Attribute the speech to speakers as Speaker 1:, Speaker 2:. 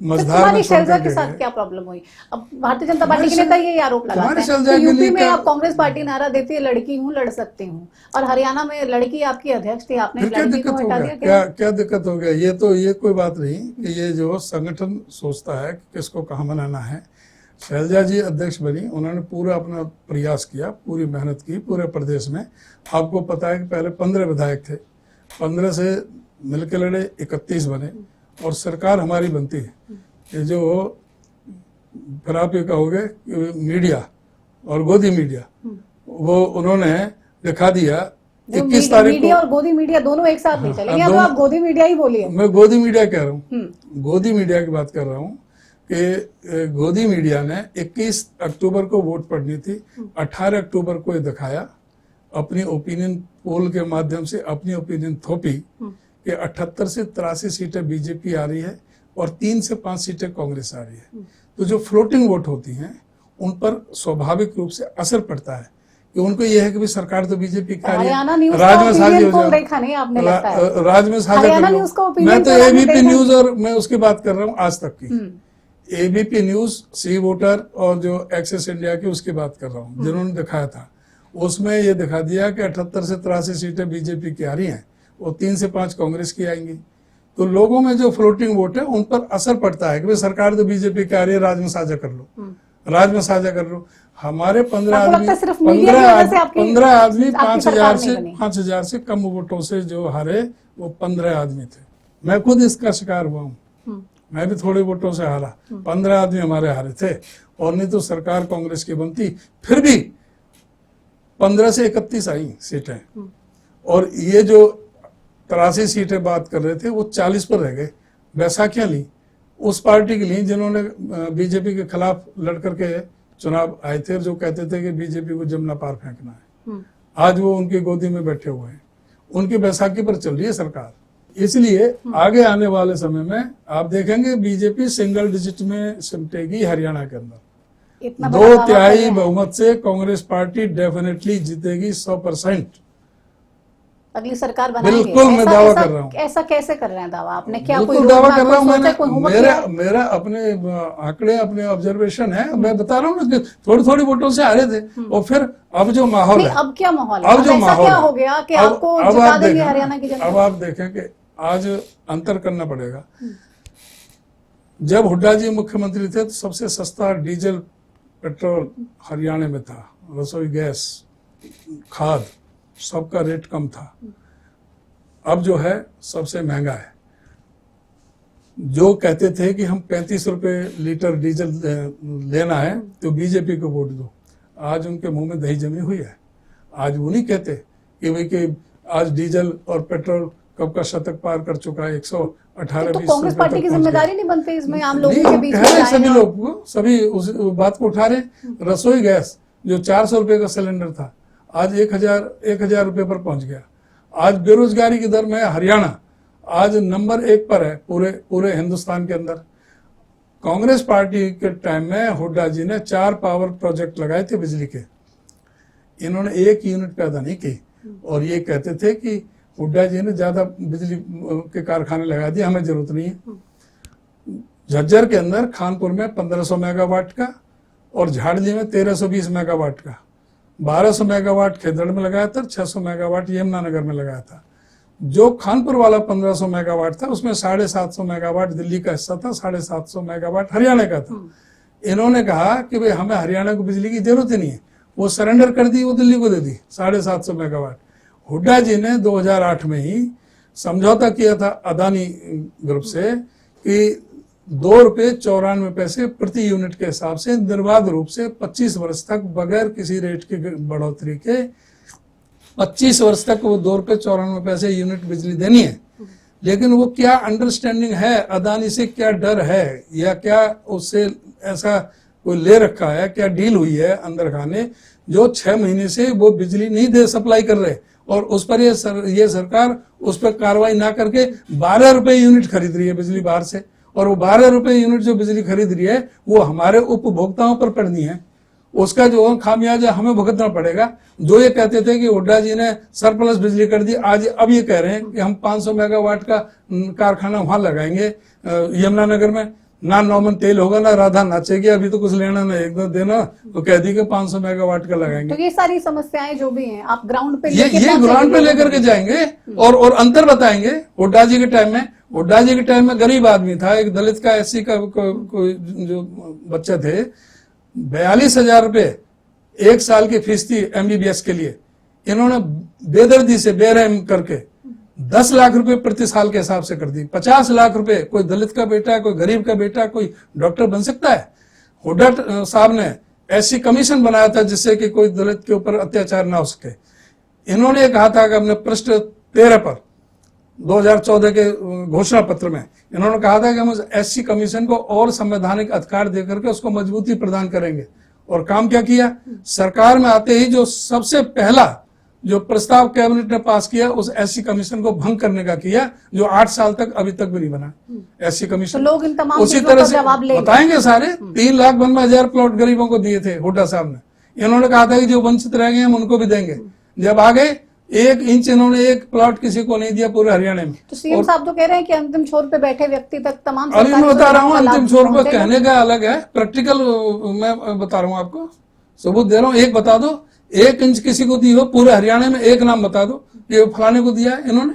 Speaker 1: मझधार में छोड़
Speaker 2: शैलजा के
Speaker 1: करके
Speaker 2: साथ
Speaker 1: गए।
Speaker 2: क्या प्रॉब्लम हुई? अब भारतीय जनता पार्टी के नेता ये आरोप लगाते हैं
Speaker 1: शैलजा
Speaker 2: कि
Speaker 1: के
Speaker 2: यूपी
Speaker 1: लिए
Speaker 2: में
Speaker 1: क्या-
Speaker 2: आप कांग्रेस पार्टी नारा देती है लड़की हूँ लड़ सकती हूँ, और हरियाणा में लड़की आपकी अध्यक्ष थी, आपने
Speaker 1: फिर क्या
Speaker 2: लड़की को
Speaker 1: दिक्कत हो
Speaker 2: हटा
Speaker 1: गया?
Speaker 2: दिया
Speaker 1: क्या क्या दिक्कत हो गया? ये कोई बात नहीं कि ये जो संगठन सोचता है कि किसको कहाँ बनाना है। शैलजा जी अध्यक्ष बनी, उन्होंने पूरा अपना प्रयास किया, पूरी मेहनत की पूरे प्रदेश में। आपको पता है कि पहले 15 विधायक थे, 15 से मिलकर लड़े, 31 बने, और सरकार हमारी बनती है। ये जो फिर आप ये कहोगे कि मीडिया और गोदी मीडिया, वो उन्होंने दिखा दिया। 21 तारीख
Speaker 2: मीडिया
Speaker 1: को
Speaker 2: और गोदी मीडिया दोनों एक साथ नहीं चलेंगे,
Speaker 1: हाँ,
Speaker 2: तो आप गोदी मीडिया ही बोलिए।
Speaker 1: मैं गोदी मीडिया कह रहा हूँ, गोदी मीडिया की बात कर रहा हूँ कि गोदी मीडिया ने 21 अक्टूबर को वोट पड़नी थी, 18 अक्टूबर को ये दिखाया, अपनी ओपिनियन पोल के माध्यम से अपनी ओपिनियन थोपी कि 78 से 83 सीटें बीजेपी आ रही है और 3 से 5 सीटें कांग्रेस आ रही है। तो जो फ्लोटिंग वोट होती हैं उन पर स्वाभाविक रूप से असर पड़ता है कि उनको यह है कि भी सरकार तो बीजेपी की आ रही
Speaker 2: हरियाणा
Speaker 1: है,
Speaker 2: न्यूज़
Speaker 1: राज
Speaker 2: का
Speaker 1: में साझी
Speaker 2: ओपिनियन
Speaker 1: हो
Speaker 2: पोल
Speaker 1: जाओ,
Speaker 2: देखा नहीं आपने, लगता है
Speaker 1: राज में साझा
Speaker 2: हरियाणा
Speaker 1: कर
Speaker 2: न्यूज़ का
Speaker 1: लो।
Speaker 2: ओपिनियन
Speaker 1: मैं तो
Speaker 2: पोल आपने
Speaker 1: एबीपी
Speaker 2: देखा
Speaker 1: न्यूज और मैं उसकी बात कर रहा हूँ आज तक की, एबीपी न्यूज, सी वोटर और जो एक्सेस इंडिया की उसकी बात कर रहा हूँ, जिन्होंने दिखाया था उसमें ये दिखा दिया कि 78 से 83 सीटें बीजेपी की आ रही हैं और 3 से 5 कांग्रेस की आएंगी। तो लोगों में जो फ्लोटिंग वोट है उन पर असर पड़ता है कि भाई सरकार तो बीजेपी की आ रही है, राज में साझा कर लो, राज में साझा कर लो। हमारे 15
Speaker 2: आपको
Speaker 1: आदमी
Speaker 2: लगता है सिर्फ मीडिया की वजह से आपकी
Speaker 1: 15 आदमी
Speaker 2: आपकी सरकार नहीं बनी?
Speaker 1: 5,000 से कम वोटों से जो हारे वो 15 आदमी थे। मैं खुद इसका शिकार हुआ हूँ, मैं भी थोड़े वोटों से हारा, 15 आदमी हमारे हारे थे, और नहीं तो सरकार कांग्रेस की बनती। फिर भी 15 से 31 आई सीटें, और ये जो 83 सीटें बात कर रहे थे वो 40 पर रह गए। बैसाखियां ली उस पार्टी की ली जिन्होंने बीजेपी के खिलाफ लड़ करके चुनाव आए थे और जो कहते थे कि बीजेपी को जमुना पार फेंकना है। आज वो उनकी गोदी में बैठे हुए हैं, उनकी बैसाखी पर चल रही है सरकार। इसलिए आगे आने वाले समय में आप देखेंगे बीजेपी सिंगल डिजिट में सिमटेगी हरियाणा के अंदर।
Speaker 2: इतना बड़ा
Speaker 1: 2
Speaker 2: दावा कर
Speaker 1: तिहाई
Speaker 2: रहे हैं।
Speaker 1: बहुमत से कांग्रेस पार्टी डेफिनेटली जीतेगी 100%।
Speaker 2: अगली सरकार बनाएंगे?
Speaker 1: बिल्कुल मैं दावा कर रहा हूँ,
Speaker 2: ऐसा कैसे कर रहे हैं दावा? आपने क्या कोई
Speaker 1: बिल्कुल दावा
Speaker 2: रोडमैप,
Speaker 1: कर रहा हूँ
Speaker 2: कोई सोचा,
Speaker 1: मैंने।
Speaker 2: कोई होमवर्क किया है?
Speaker 1: मेरा अपने आंकड़े, अपने ऑब्जर्वेशन है, मैं बता रहा हूँ ना कि थोड़ी थोड़ी वोटों से हारे थे, और फिर अब जो माहौल
Speaker 2: नहीं,
Speaker 1: है,
Speaker 2: अब क्या माहौल है?
Speaker 1: अब जो
Speaker 2: ऐसा
Speaker 1: माहौल
Speaker 2: क्या
Speaker 1: है,
Speaker 2: हो गया कि
Speaker 1: अब-
Speaker 2: आपको
Speaker 1: अब
Speaker 2: जिता
Speaker 1: आप
Speaker 2: देंगे
Speaker 1: देखें,
Speaker 2: हरियाणा की जनता?
Speaker 1: अब आप देखें कि आज अंतर करना पड़ेगा। जब हुड्डा जी मुख्यमंत्री थे तो सबसे सस्ता डीजल पेट्रोल हरियाणा में था, रसोई गैस, खाद, सबका रेट कम था। अब जो है सबसे महंगा है। जो कहते थे कि हम 35 रुपए लीटर डीजल लेना है तो बीजेपी को वोट दो, आज उनके मुंह में दही जमी हुई है। आज वो नहीं कहते कि भाई कि आज डीजल और पेट्रोल कब का शतक पार कर चुका है, 118-20
Speaker 2: तो कांग्रेस पार्टी की जिम्मेदारी नहीं बनती इसमें? आम लोगों के बीच में
Speaker 1: सभी
Speaker 2: जाएं और-
Speaker 1: लोग को, सभी उस बात को उठा रहे। रसोई गैस जो 400 रुपए का सिलेंडर था आज 1,000 रुपए पर पहुंच गया। आज बेरोजगारी की दर में हरियाणा आज नंबर 1 पर है पूरे हिंदुस्तान के अंदर। कांग्रेस पार्टी के टाइम में हुड्डा जी ने 4 पावर प्रोजेक्ट लगाए थे बिजली के, इन्होंने 1 यूनिट पैदा नहीं की, और ये कहते थे कि हुड्डा जी ने ज्यादा बिजली के कारखाने लगा दिए, हमें जरूरत नहीं है। झज्जर के अंदर खानपुर में 1500 मेगावाट का और झाड़ली में 1320 मेगावाट का, 1200 मेगावाट खेदड़ में लगाया था, 600 मेगावाट यमुनानगर में लगाया था। जो खानपुर वाला 1500 मेगावाट था उसमें 750 मेगावाट दिल्ली का हिस्सा था, 750 मेगावाट हरियाणा का था। इन्होंने कहा कि भाई हमें हरियाणा को बिजली की जरूरत ही नहीं है, वो सरेंडर कर दी, वो दिल्ली को दे दी 750 मेगावाट। हुड्डा जी ने 2008 में ही समझौता किया था अदानी ग्रुप से कि 2 रुपये 94 पैसे प्रति यूनिट के हिसाब से निर्बाध रूप से 25 वर्ष तक बगैर किसी रेट की बढ़ोतरी के 25 वर्ष तक वो 2 रुपये 94 पैसे यूनिट बिजली देनी है। लेकिन वो क्या अंडरस्टैंडिंग है अदानी से, क्या डर है या क्या उससे ऐसा कोई ले रखा है, क्या डील हुई है अंदर खाने, जो 6 महीने से वो बिजली नहीं दे सप्लाई कर रहे, और उस पर ये सरकार उस पर कार्रवाई ना करके 12 रुपए यूनिट खरीद रही है बिजली बाहर से, और वो 12 रुपए यूनिट जो बिजली खरीद रही है वो हमारे उपभोक्ताओं पर पड़नी है। उसका जो खामियाजा हमें भुगतना पड़ेगा। जो ये कहते थे कि हुड्डा जी ने सरप्लस बिजली कर दी, आज अब ये कह रहे हैं कि हम 500 मेगावाट का कारखाना वहां लगाएंगे यमुनानगर में। ना नॉर्मन तेल होगा, ना राधा नाचेगी, अभी तो कुछ लेना नहीं, एकदम देना तो कह दी कि 500 मेगावाट का लगाएंगे।
Speaker 2: तो ये सारी समस्याएं जो भी हैं आप ग्राउंड पे
Speaker 1: ये
Speaker 2: पहुंचेंगे
Speaker 1: ग्राउंड पे
Speaker 2: लोगों
Speaker 1: लेकर के
Speaker 2: को।
Speaker 1: जाएंगे और अंतर बताएंगे। हुड्डा जी के टाइम में, हुड्डा जी के टाइम में गरीब आदमी था, एक दलित का एससी का कोई जो बच्चे थे, 42,000 रुपए एक साल की फीस थी एमबीबीएस के लिए। इन्होंने बेदर्दी से बेरहम करके 10 लाख रुपए प्रति साल के हिसाब से कर दी। 50 लाख रुपए कोई दलित का बेटा, कोई गरीब का बेटा, कोई डॉक्टर बन सकता है? हुड्डा साहब ने ऐसी कमीशन बनाया था जिससे कि कोई दलित के ऊपर अत्याचार ना हो सके। इन्होंने कहा था कि अपने पृष्ठ 13 पर 2014 के घोषणा पत्र में इन्होंने कहा था कि हम एससी कमीशन को और संवैधानिक अधिकार देकर के उसको मजबूती प्रदान करेंगे। और काम क्या किया? सरकार में आते ही जो सबसे पहला जो प्रस्ताव कैबिनेट ने पास किया उस एससी कमीशन को भंग करने का किया, जो 8 साल तक अभी तक भी नहीं बना एससी कमीशन।
Speaker 2: तो लोग इन तमाम
Speaker 1: उसी
Speaker 2: चीजों
Speaker 1: तरह
Speaker 2: का
Speaker 1: से
Speaker 2: जवाब लेंगे।
Speaker 1: बताएंगे सारे। 3,92,000 प्लॉट गरीबों को दिए थे हुड्डा साहब ने। इन्होंने कहा था कि जो वंचित रह गए हम उनको भी देंगे। जब आ गए 1 इंच इन्होंने एक प्लॉट किसी को नहीं दिया पूरे हरियाणा में।
Speaker 2: तो सीएम साहब तो कह रहे हैं कि अंतिम छोर पे बैठे व्यक्ति तक तमाम
Speaker 1: अभी मैं बता रहा हूँ,
Speaker 2: सरकारी
Speaker 1: अंतिम
Speaker 2: सुविधाओं
Speaker 1: छोर
Speaker 2: का
Speaker 1: पर
Speaker 2: लाभ
Speaker 1: कहने का अलग है, प्रैक्टिकल मैं बता रहा हूँ आपको, सबूत दे रहा हूँ। एक बता दो, 1 इंच किसी को दी हो पूरे हरियाणा में, एक नाम बता दो ये फलाने को दिया है इन्होंने।